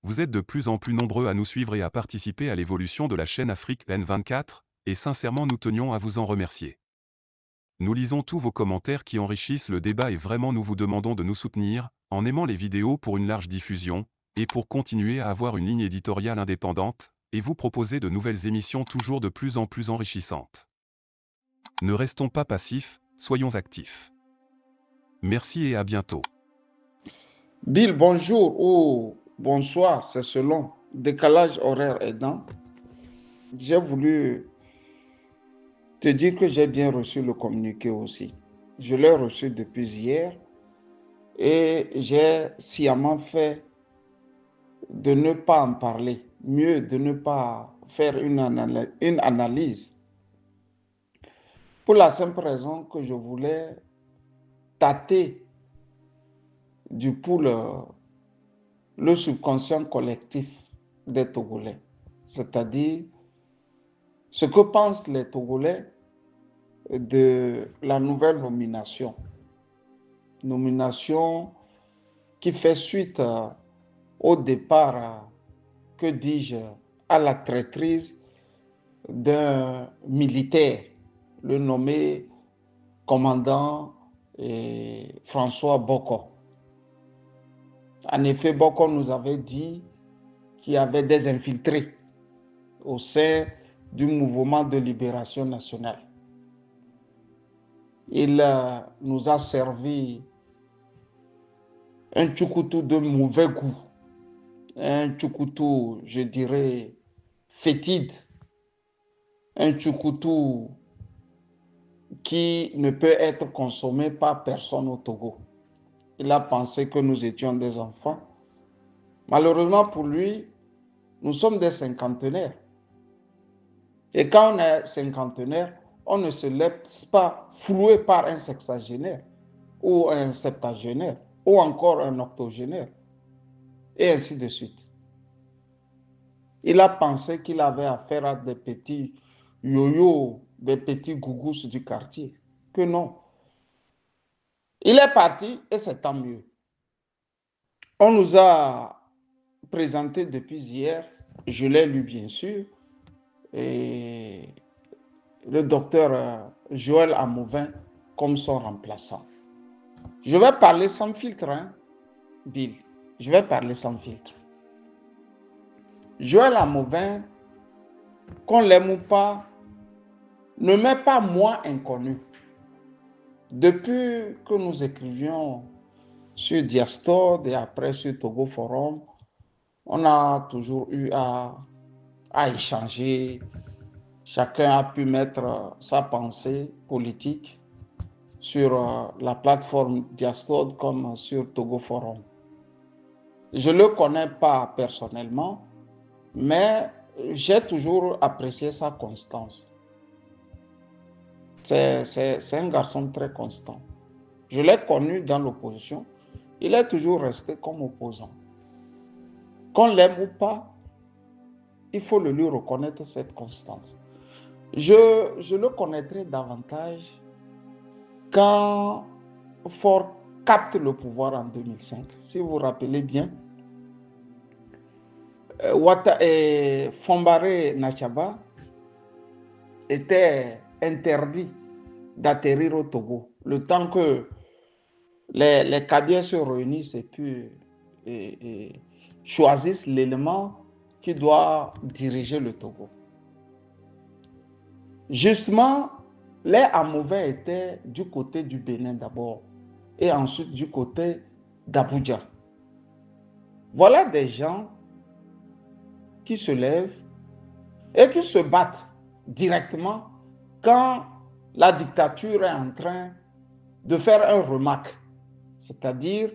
Vous êtes de plus en plus nombreux à nous suivre et à participer à l'évolution de la chaîne Afrique N24, et sincèrement nous tenions à vous en remercier. Nous lisons tous vos commentaires qui enrichissent le débat et vraiment nous vous demandons de nous soutenir, en aimant les vidéos pour une large diffusion, et pour continuer à avoir une ligne éditoriale indépendante, et vous proposer de nouvelles émissions toujours de plus en plus enrichissantes. Ne restons pas passifs, soyons actifs. Merci et à bientôt. Bill, bonjour ou bonsoir, c'est selon. Décalage horaire aidant. J'ai voulu te dire que j'ai bien reçu le communiqué aussi. Je l'ai reçu depuis hier et j'ai sciemment fait de ne pas en parler. Mieux de ne pas faire une analyse. Pour la simple raison que je voulais tâter du pouls le subconscient collectif des Togolais. C'est-à-dire ce que pensent les Togolais de la nouvelle nomination. Nomination qui fait suite au départ, que dis-je, à la traîtrise d'un militaire, le nommé commandant François Boko. En effet, Boko nous avait dit qu'il y avait des infiltrés au sein du mouvement de libération nationale. Il nous a servi un tchoukoutou de mauvais goût, un tchoukoutou, je dirais, fétide, un tchoukoutou qui ne peut être consommé par personne au Togo. Il a pensé que nous étions des enfants. Malheureusement pour lui, nous sommes des cinquantenaires. Et quand on est cinquantenaire, on ne se laisse pas flouer par un sexagénaire ou un septagénaire ou encore un octogénaire et ainsi de suite. Il a pensé qu'il avait affaire à des petits yo-yo, des petits gougous du quartier. Que non. Il est parti et c'est tant mieux. On nous a présenté depuis hier, je l'ai lu bien sûr, et le docteur Joël Amouvin comme son remplaçant. Je vais parler sans filtre, hein, Bill. Je vais parler sans filtre. Joël Amouvin, qu'on l'aime ou pas, ne m'est pas moins inconnu. Depuis que nous écrivions sur Diastore et après sur Togo Forum, on a toujours eu à échanger. Chacun a pu mettre sa pensée politique sur la plateforme Diastore comme sur Togo Forum. Je ne le connais pas personnellement, mais j'ai toujours apprécié sa constance. C'est un garçon très constant. Je l'ai connu dans l'opposition. Il est toujours resté comme opposant. Qu'on l'aime ou pas, il faut le lui reconnaître cette constance. Je le connaîtrai davantage quand Faure capte le pouvoir en 2005. Si vous vous rappelez bien, Fambaré Nachaba était interdit d'atterrir au Togo, le temps que les cadets se réunissent et puis choisissent l'élément qui doit diriger le Togo. Justement, les Amouvins étaient du côté du Bénin d'abord et ensuite du côté d'Abuja. Voilà des gens qui se lèvent et qui se battent directement quand la dictature est en train de faire un remarque. C'est-à-dire,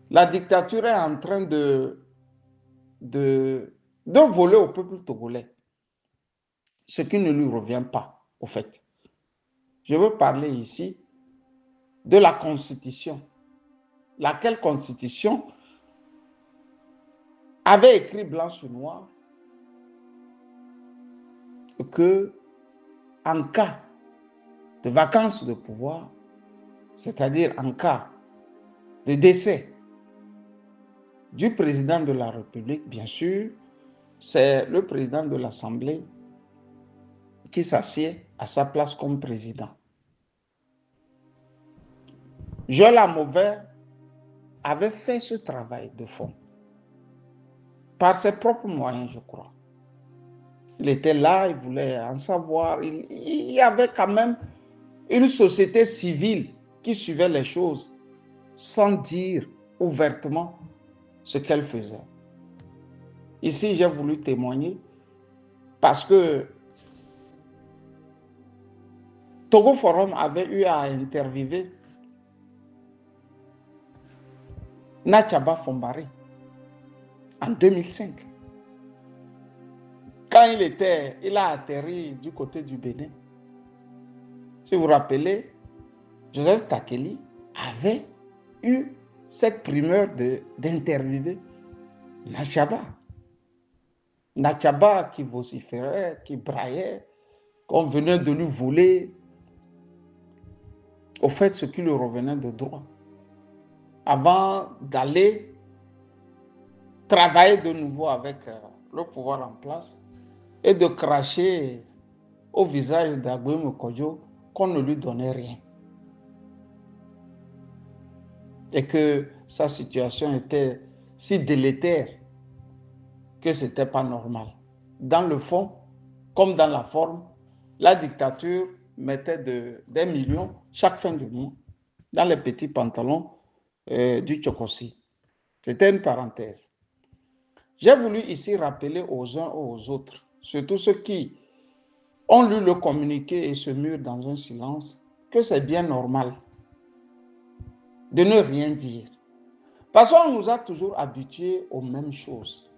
la dictature est en train de voler au peuple togolais, ce qui ne lui revient pas, au fait. Je veux parler ici de la Constitution. Laquelle Constitution avait écrit blanc sur noir que en cas de vacance de pouvoir, c'est-à-dire en cas de décès du président de la République, bien sûr, c'est le président de l'Assemblée qui s'assied à sa place comme président. Joël Amové avait fait ce travail de fond par ses propres moyens, je crois. Il était là, il voulait en savoir. Il y avait quand même une société civile qui suivait les choses sans dire ouvertement ce qu'elle faisait. Ici, j'ai voulu témoigner parce que Togo Forum avait eu à interviewer Nachaba Fombari en 2005. Quand il a atterri du côté du Bénin, si vous vous rappelez, Joseph Takeli avait eu cette primeur d'interviewer Nachaba. Nachaba qui vociférait, qui braillait, qu'on venait de lui voler, au fait, ce qui lui revenait de droit, avant d'aller travailler de nouveau avec le pouvoir en place et de cracher au visage d'Agboué Kodjo qu'on ne lui donnait rien. Et que sa situation était si délétère que ce n'était pas normal. Dans le fond, comme dans la forme, la dictature mettait des millions chaque fin du mois dans les petits pantalons du Tchokossi. C'était une parenthèse. J'ai voulu ici rappeler aux uns et aux autres, surtout ceux qui ont lu le communiqué et se murent dans un silence, que c'est bien normal de ne rien dire. Parce qu'on nous a toujours habitués aux mêmes choses.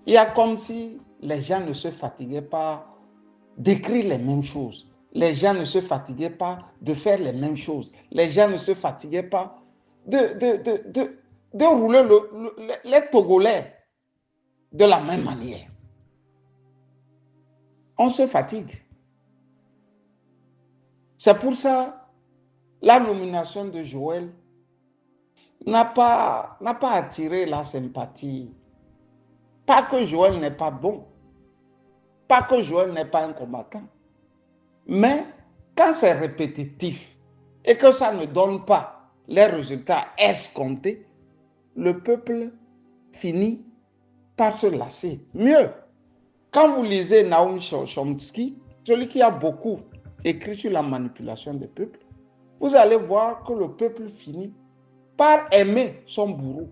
Il y a comme si les gens ne se fatiguaient pas d'écrire les mêmes choses. Les gens ne se fatiguaient pas de faire les mêmes choses. Les gens ne se fatiguaient pas de rouler les Togolais de la même manière. On se fatigue. C'est pour ça la nomination de Joël n'a pas attiré la sympathie. Pas que Joël n'est pas bon, pas que Joël n'est pas un combattant, mais quand c'est répétitif et que ça ne donne pas les résultats escomptés, le peuple finit par se lasser. Mieux, quand vous lisez Naum Chomsky, celui qui a beaucoup écrit sur la manipulation des peuples, vous allez voir que le peuple finit par aimer son bourreau.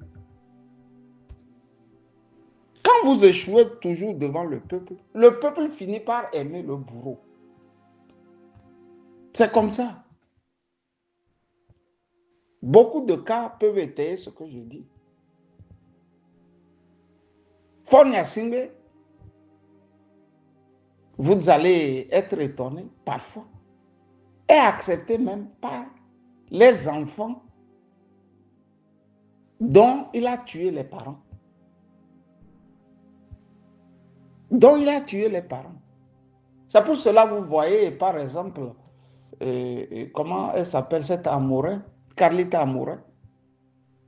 Quand vous échouez toujours devant le peuple finit par aimer le bourreau. C'est comme ça. Beaucoup de cas peuvent étayer ce que je dis. Faure Gnassingbé, vous allez être étonné parfois et accepté même par les enfants dont il a tué les parents. Dont il a tué les parents. C'est pour cela que vous voyez, par exemple, comment elle s'appelle cette Amourin, Carlita Amourin,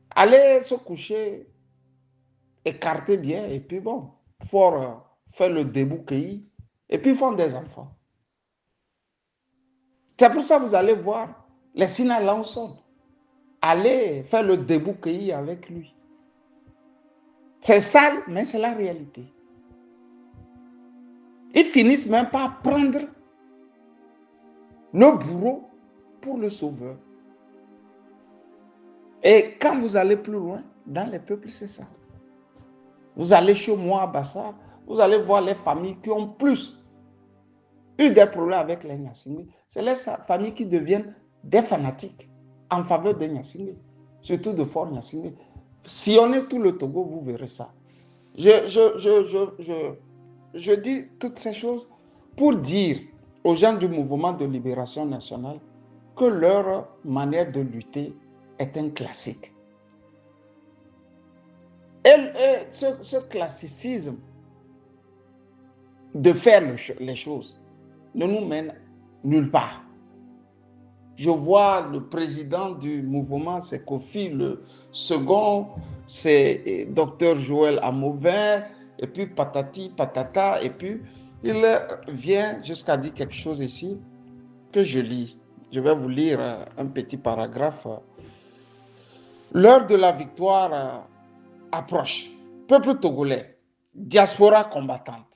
aller se coucher, écarter bien, et puis bon, Faure faire le débouqueillis, et puis font des enfants. C'est pour ça que vous allez voir les Sina Lanson aller faire le débouqueillis avec lui. C'est sale, mais c'est la réalité. Ils finissent même par prendre le bourreau pour le sauveur. Et quand vous allez plus loin, dans les peuples, c'est ça. Vous allez chez moi à Bassa, vous allez voir les familles qui ont plus eu des problèmes avec les Gnassingbé. C'est les familles qui deviennent des fanatiques en faveur des Gnassingbé, surtout de Faure Gnassingbé. Sillonnez tout le Togo, vous verrez ça. Je dis toutes ces choses pour dire aux gens du mouvement de libération nationale que leur manière de lutter est un classique. Et ce classicisme de faire les choses ne nous mène nulle part. Je vois le président du mouvement, c'est Kofi, le second, c'est Dr Joël Amovin, et puis patati, patata, et puis il vient jusqu'à dire quelque chose ici que je lis. Je vais vous lire un petit paragraphe. L'heure de la victoire approche. Peuple togolais, diaspora combattante,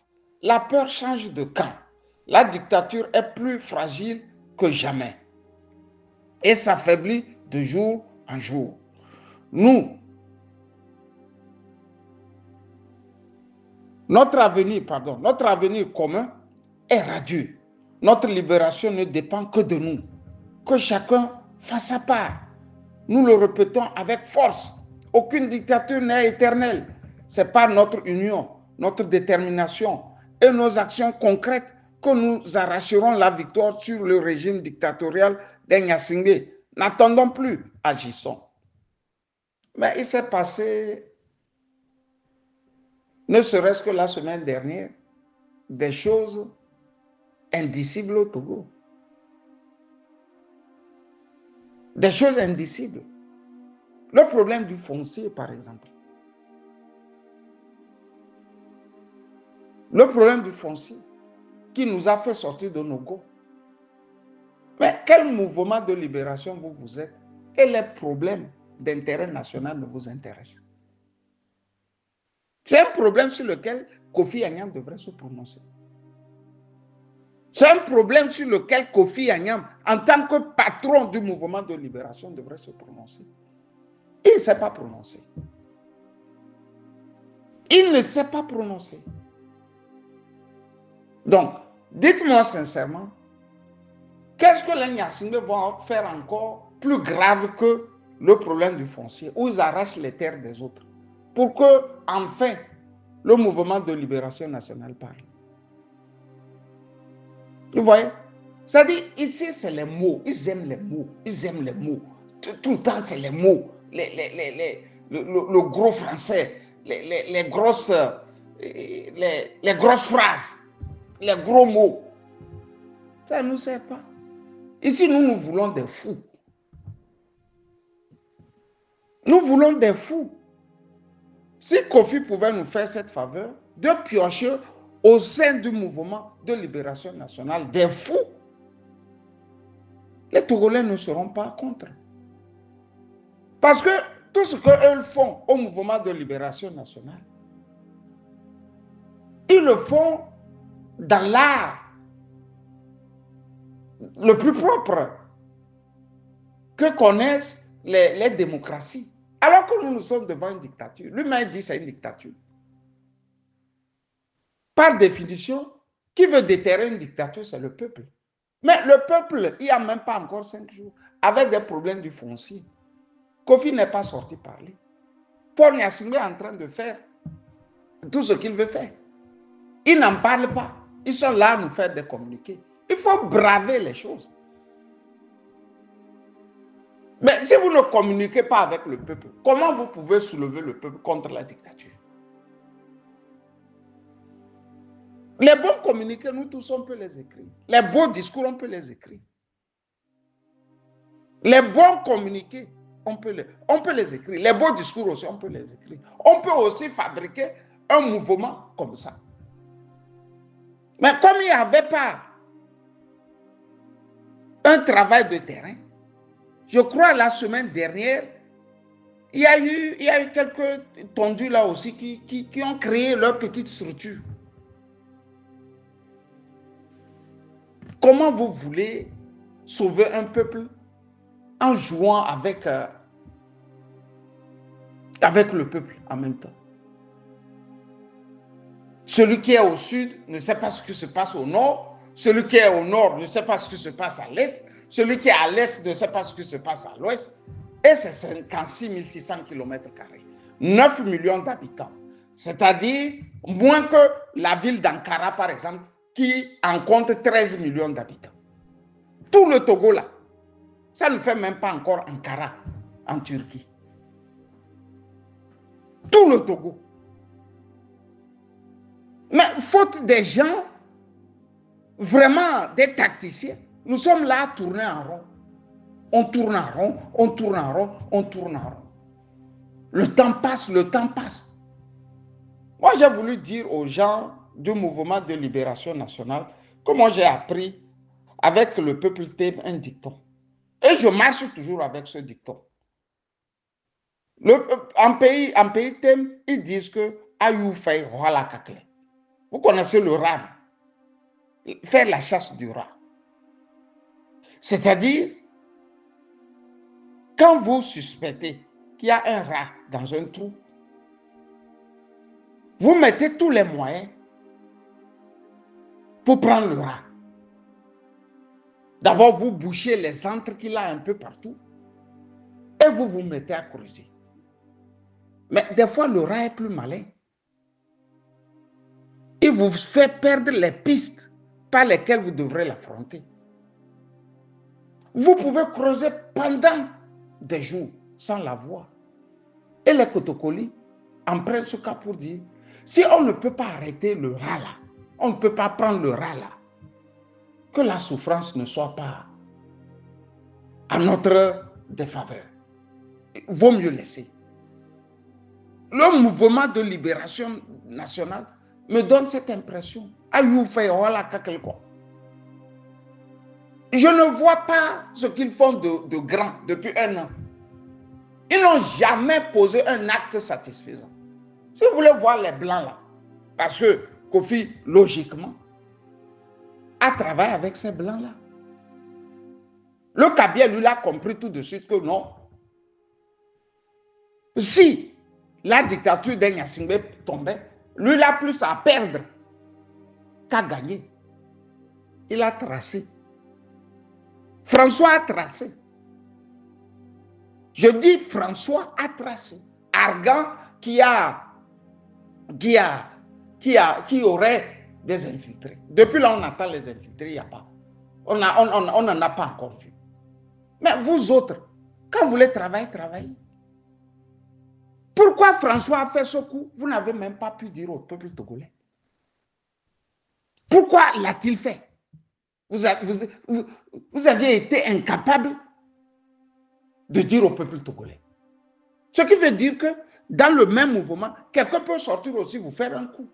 la peur change de camp. La dictature est plus fragile que jamais et s'affaiblit de jour en jour. Nous, notre avenir commun est radieux. Notre libération ne dépend que de nous. Que chacun fasse sa part. Nous le répétons avec force. Aucune dictature n'est éternelle. C'est par notre union, notre détermination et nos actions concrètes que nous arracherons la victoire sur le régime dictatorial d'Enyasingue. N'attendons plus, agissons. Mais il s'est passé, ne serait-ce que la semaine dernière, des choses indicibles au Togo. Des choses indicibles. Le problème du foncier, par exemple. Le problème du foncier qui nous a fait sortir de nos go. Mais quel mouvement de libération vous êtes et les problèmes d'intérêt national ne vous intéressent? C'est un problème sur lequel Kofi Annan devrait se prononcer. C'est un problème sur lequel Kofi Annan, en tant que patron du mouvement de libération, devrait se prononcer. Il ne s'est pas prononcé. Il ne s'est pas prononcé. Donc, dites-moi sincèrement, qu'est-ce que les Nyasingbe vont faire encore plus grave que le problème du foncier, où ils arrachent les terres des autres, pour que, enfin, le mouvement de libération nationale parle? Vous voyez? C'est-à-dire, ici, c'est les mots. Ils aiment les mots. Ils aiment les mots. Tout le temps, c'est les mots. Le gros français, les grosses phrases, les gros mots. Ça ne nous sert pas. Ici, nous voulons des fous. Nous voulons des fous. Si Kofi pouvait nous faire cette faveur de piocher au sein du mouvement de libération nationale des fous, les Togolais ne seront pas contre. Parce que tout ce qu'eux font au mouvement de libération nationale, ils le font dans l'art le plus propre que connaissent les démocraties. Alors que nous sommes devant une dictature. Lui-même dit que c'est une dictature. Par définition, qui veut déterrer une dictature, c'est le peuple. Mais le peuple, il n'y a même pas encore 5 jours, avec des problèmes du foncier. Kofi n'est pas sorti parler. Paul Nyasingbe est en train de faire tout ce qu'il veut faire. Ils n'en parlent pas. Ils sont là à nous faire des communiqués. Il faut braver les choses. Mais si vous ne communiquez pas avec le peuple, comment vous pouvez soulever le peuple contre la dictature? Les bons communiqués, nous tous, on peut les écrire. Les beaux discours, on peut les écrire. Les bons communiqués, on peut les écrire. Les beaux discours aussi, on peut les écrire. On peut aussi fabriquer un mouvement comme ça. Mais comme il n'y avait pas un travail de terrain, je crois la semaine dernière, il y a eu quelques tondus là aussi qui ont créé leur petite structure. Comment vous voulez sauver un peuple en jouant avec le peuple en même temps? Celui qui est au sud ne sait pas ce qui se passe au nord. Celui qui est au nord ne sait pas ce qui se passe à l'est. Celui qui est à l'est ne sait pas ce qui se passe à l'ouest. Et c'est 56 600 km². 9 millions d'habitants. C'est-à-dire moins que la ville d'Ankara, par exemple, qui en compte 13 millions d'habitants. Tout le Togo, là, ça ne fait même pas encore Ankara en Turquie. Tout le Togo. Mais faute des gens, vraiment des tacticiens, nous sommes là à tourner en rond. On tourne en rond, on tourne en rond, on tourne en rond. Le temps passe, le temps passe. Moi, j'ai voulu dire aux gens du mouvement de libération nationale que moi, j'ai appris avec le peuple thème un dicton. Et je marche toujours avec ce dicton. En pays thème, ils disent que Ayou fait voilà kakle. Vous connaissez le rat, faire la chasse du rat. C'est-à-dire, quand vous suspectez qu'il y a un rat dans un trou, vous mettez tous les moyens pour prendre le rat. D'abord, vous bouchez les entrées qu'il a un peu partout et vous vous mettez à creuser. Mais des fois, le rat est plus malin. Il vous fait perdre les pistes par lesquelles vous devrez l'affronter. Vous pouvez creuser pendant des jours sans la voir. Et les Kotokoli en prennent ce cas pour dire, si on ne peut pas arrêter le rat là, on ne peut pas prendre le rat là, que la souffrance ne soit pas à notre défaveur. Il vaut mieux laisser. Le mouvement de libération nationale me donne cette impression. Je ne vois pas ce qu'ils font de grand depuis un an. Ils n'ont jamais posé un acte satisfaisant. Si vous voulez voir les blancs là, parce que Kofi, logiquement, a travaillé avec ces blancs là. Le Kabila, lui, l'a compris tout de suite que non. Si la dictature d'Enyasingbe tombait, lui, il a plus à perdre qu'à gagner. Il a tracé. François a tracé. Je dis François a tracé. Argan qui aurait des infiltrés. Depuis là, on attend les infiltrés, il n'y a pas. On n'en a pas encore vu. Mais vous autres, quand vous voulez travailler, travaillez. Pourquoi François a fait ce coup? Vous n'avez même pas pu dire au peuple togolais. Pourquoi l'a-t-il fait? Vous aviez été incapable de dire au peuple togolais. Ce qui veut dire que dans le même mouvement, quelqu'un peut sortir aussi vous faire un coup.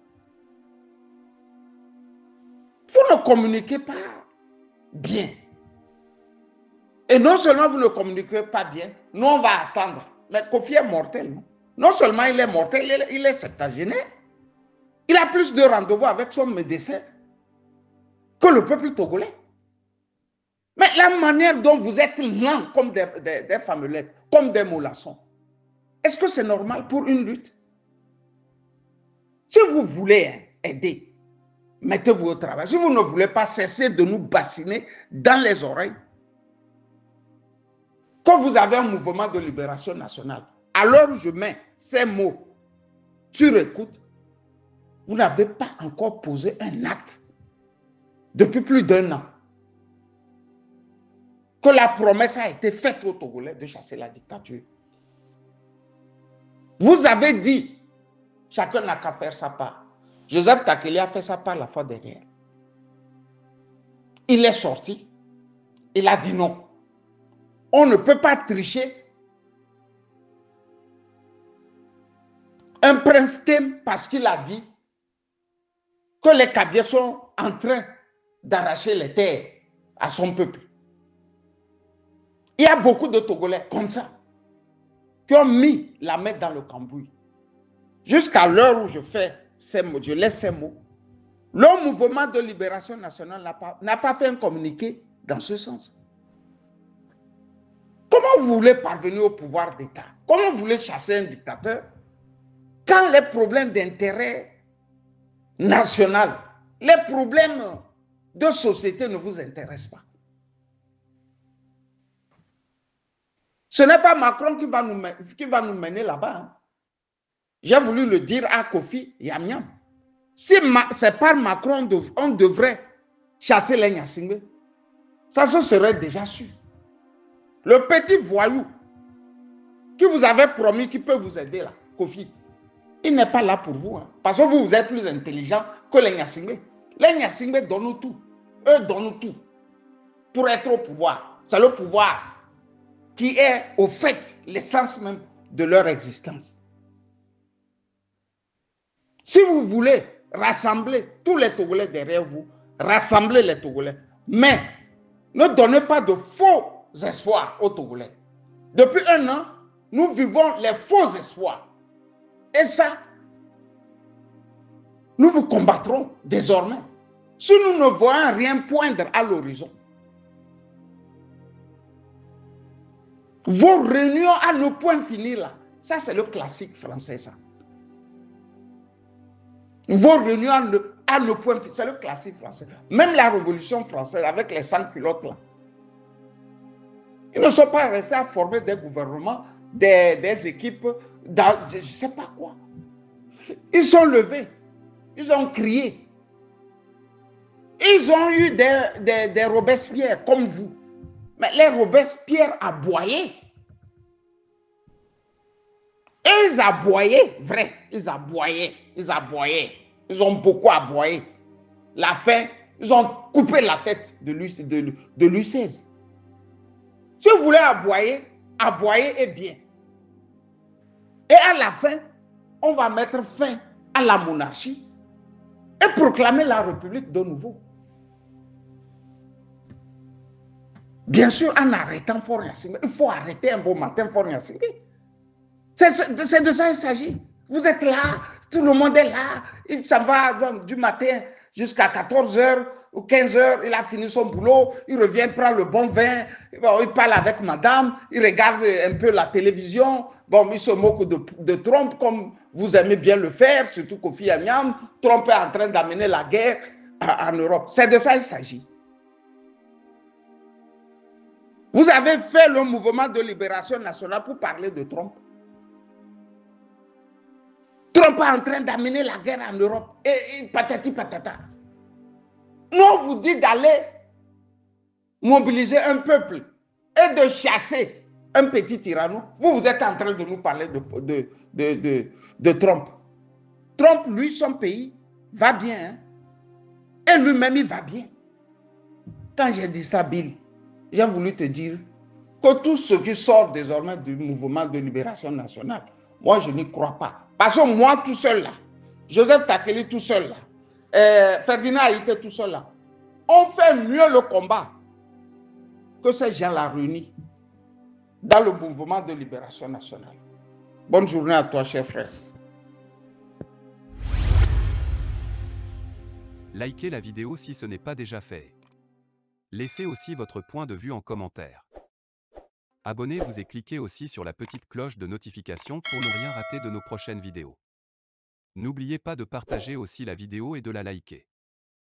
Vous ne communiquez pas bien. Et non seulement vous ne communiquez pas bien, nous on va attendre. Mais Kofi est mortel. Non seulement il est mortel, il est septagénaire. Il a plus de rendez-vous avec son médecin que le peuple togolais. Mais la manière dont vous êtes lents comme des famelettes, comme des mollassons, est-ce que c'est normal pour une lutte? Si vous voulez aider, mettez-vous au travail. Si vous ne voulez pas cesser de nous bassiner dans les oreilles, quand vous avez un mouvement de libération nationale, alors je mets ces mots sur écoute, vous n'avez pas encore posé un acte depuis plus d'un an que la promesse a été faite aux Togolais de chasser la dictature. Vous avez dit, chacun n'a qu'à faire sa part. Joseph Takeli a fait sa part la fois dernière. Il est sorti, il a dit non. On ne peut pas tricher un prince thème parce qu'il a dit que les Kabyles sont en train d'arracher les terres à son peuple. Il y a beaucoup de Togolais comme ça qui ont mis la main dans le cambouis. Jusqu'à l'heure où je fais ces mots, je laisse ces mots. Le mouvement de libération nationale n'a pas fait un communiqué dans ce sens. Comment vous voulez parvenir au pouvoir d'État? Comment vous voulez chasser un dictateur quand les problèmes d'intérêt national, les problèmes de société ne vous intéressent pas? Ce n'est pas Macron qui va nous mener là-bas. Hein. J'ai voulu le dire à Kofi Yamiam. Si c'est par Macron, on devrait chasser les Nyasingbe, ça se serait déjà su. Le petit voyou qui vous avait promis qu'il peut vous aider là, Kofi, il n'est pas là pour vous. Hein, parce que vous êtes plus intelligent que les Nyasingbe. Les Nyasingbe donnent tout. Eux donnent tout pour être au pouvoir. C'est le pouvoir qui est au fait l'essence même de leur existence. Si vous voulez rassembler tous les Togolais derrière vous, rassemblez les Togolais. Mais ne donnez pas de faux espoirs aux Togolais. Depuis 1 an, nous vivons les faux espoirs. Et ça, nous vous combattrons désormais. Si nous ne voyons rien poindre à l'horizon, vos réunions à nos points finis là, ça c'est le classique français ça. Vos réunions à nos points finis, c'est le classique français. Même la Révolution française avec les sans-culottes là, ils ne sont pas restés à former des gouvernements, des équipes, dans, je ne sais pas quoi. Ils sont levés, ils ont crié. Ils ont eu des Robespierre comme vous. Mais les Robespierre aboyaient. Ils aboyaient, vrai. Ils aboyaient. Ils ont beaucoup aboyé. La fin, ils ont coupé la tête de Louis XVI. Si vous voulez aboyer, aboyez et bien. Et à la fin, on va mettre fin à la monarchie et proclamer la République de nouveau. Bien sûr, en arrêtant Faure Gnassingbé, il faut arrêter un bon matin Faure Gnassingbé. C'est de ça qu'il s'agit. Vous êtes là, tout le monde est là, ça va du matin jusqu'à 14h ou 15h, il a fini son boulot, il revient prendre le bon vin, il parle avec madame, il regarde un peu la télévision, bon, il se moque de Trump comme vous aimez bien le faire, surtout Kofi Annan. Trump est en train d'amener la guerre en Europe. C'est de ça qu'il s'agit. Vous avez fait le mouvement de libération nationale pour parler de Trump. Trump est en train d'amener la guerre en Europe. Et patati patata. Nous, on vous dit d'aller mobiliser un peuple et de chasser un petit tyranno. Vous êtes en train de nous parler de Trump. Trump, lui, son pays va bien. Hein? Et lui-même, il va bien. Quand j'ai dit ça, Bill, j'ai voulu te dire que tout ce qui sort désormais du mouvement de libération nationale, moi, je n'y crois pas. Parce que moi, tout seul là, Joseph Takeli tout seul là, Ferdinand Haïté tout seul là, on fait mieux le combat que ces gens-là réunis dans le mouvement de libération nationale. Bonne journée à toi, cher frère. Likez la vidéo si ce n'est pas déjà fait. Laissez aussi votre point de vue en commentaire. Abonnez-vous et cliquez aussi sur la petite cloche de notification pour ne rien rater de nos prochaines vidéos. N'oubliez pas de partager aussi la vidéo et de la liker.